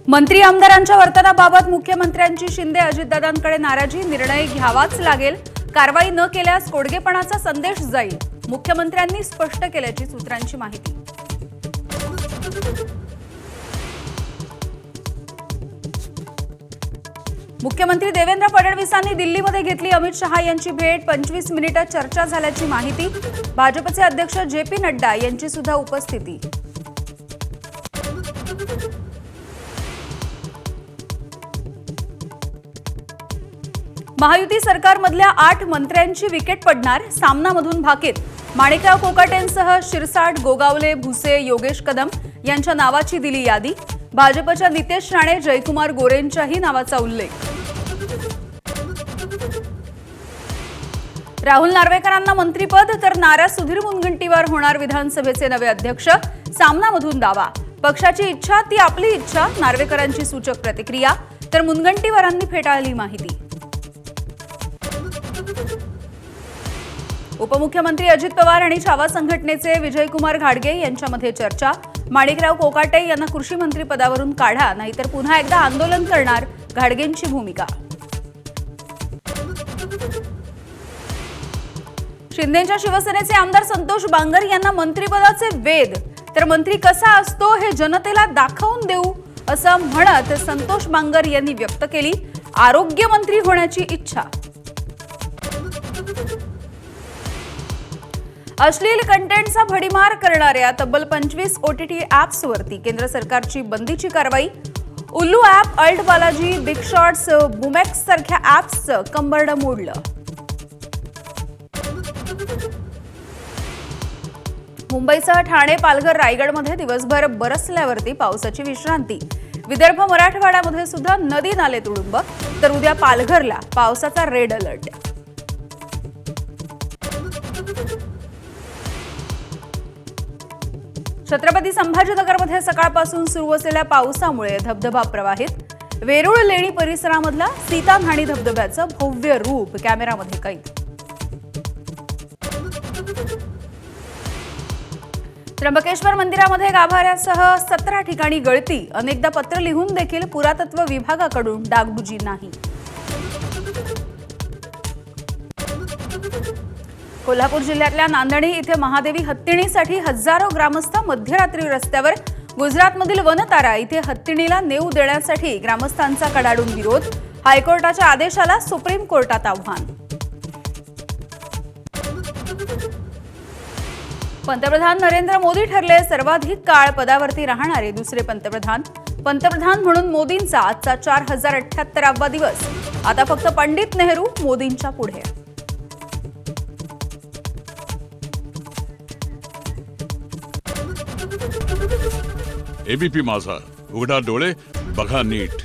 मंत्री आमदारांच्या वर्तनाबाबत मुख्यमंत्र्यांची शिंदे अजितदादांकडे नाराजी, निर्णय घ्यावाच लागेल, कारवाई न केल्यास कोडगेपणाचा संदेश जाईल, मुख्यमंत्र्यांनी स्पष्ट केल्याची सूत्रांची माहिती। मुख्यमंत्री देवेंद्र फडणवीसांनी दिल्लीमध्ये घेतली अमित शहा यांची भेट, 25 मिनिटे चर्चा झाल्याची माहिती। भाजपचे अध्यक्ष जे.पी. नड्डा यांची सुद्धा उपस्थिती। महायुती सरकारमधल्या 8 मंत्र्यांची विकेट पडणार, सामनामधून भाकीत। माणिकराव कोकाटेंसह शिरसाट, गोगावले, भुसे, योगेश कदम यांच्या नावाची दिली यादी। भाजपच्या नितेश राणे, जयकुमार गोरेंच्याही नावाचा उल्लेख। राहुल नार्वेकरांना मंत्रिपद तर नाराज सुधीर मुनगंटीवार होणार विधानसभेचे नवे अध्यक्ष, सामनामधून दावा। पक्षाची इच्छा ती आपली इच्छा, नार्वेकरांची सूचक प्रतिक्रिया, तर मुनगंटीवारांनी फेटाळली माहिती। उपमुख्यमंत्री अजित पवार आणि छावा संघटनेचे विजयकुमार घाडगे यांच्यामध्ये चर्चा। माणिकराव कोकाटे यांना कृषी मंत्री पदावरून काढा, नाहीतर पुन्हा एकदा आंदोलन करणार, घाडगेंची भूमिका। शिंदेच्या शिवसेनेचे आमदार संतोष बांगर यांना मंत्रिपदाचे वेध, तर मंत्री कसा असतो हे जनतेला दाखवून देऊ असं म्हणत संतोष बांगर यांनी व्यक्त केली आरोग्य मंत्री होण्याची इच्छा। अश्लील कंटेंटचा भडीमार करणाऱ्या तब्बल 25 OTT ॲप्सवरती केंद्र सरकारची बंदीची कारवाई। Ullu app, Alt Balaji, big shots, Boomex सारख्या ॲप्सचं कंबरडं मोडलं। मुंबईसह ठाणे, पालघर, रायगडमध्ये दिवसभर बरसल्यावरती पावसाची विश्रांती। विदर्भ, मराठवाड्यामध्ये सुद्धा नदी नाले तुडुंब, तर उद्या पालघरला पावसाचा रेड अलर्ट। छत्रपती संभाजीनगरमध्ये सकाळपासून सुरू असलेल्या पावसामुळे धबधबा प्रवाहित। वेरूळ लेणी परिसरामधला सीतान्हाणी धबधब्याचं भव्य रूप कॅमेरामध्ये कैद। त्र्यंबकेश्वर मंदिरामध्ये गाभाऱ्यासह 17 ठिकाणी गळती, अनेकदा पत्र लिहून देखील पुरातत्व विभागाकडून डागडुजी नाही। कोल्हापूर जिल्ह्यातल्या नांदणी इथे महादेवी हत्तीणीसाठी हजारो ग्रामस्थ मध्यरात्री रस्त्यावर। गुजरातमधील वनतारा इथे हत्तीणीला नेऊ देण्यासाठी ग्रामस्थांचा कडाडून विरोध। हायकोर्टाच्या आदेशाला सुप्रीम कोर्टात आव्हान। पंतप्रधान नरेंद्र मोदी ठरले सर्वाधिक काळ पदावरती राहणारे दुसरे पंतप्रधान। पंतप्रधान म्हणून मोदींचा आजचा 4078वा दिवस। आता फक्त पंडित नेहरू मोदींच्या पुढे। एबीपी माझा, उघडा डोळे बघा नीट।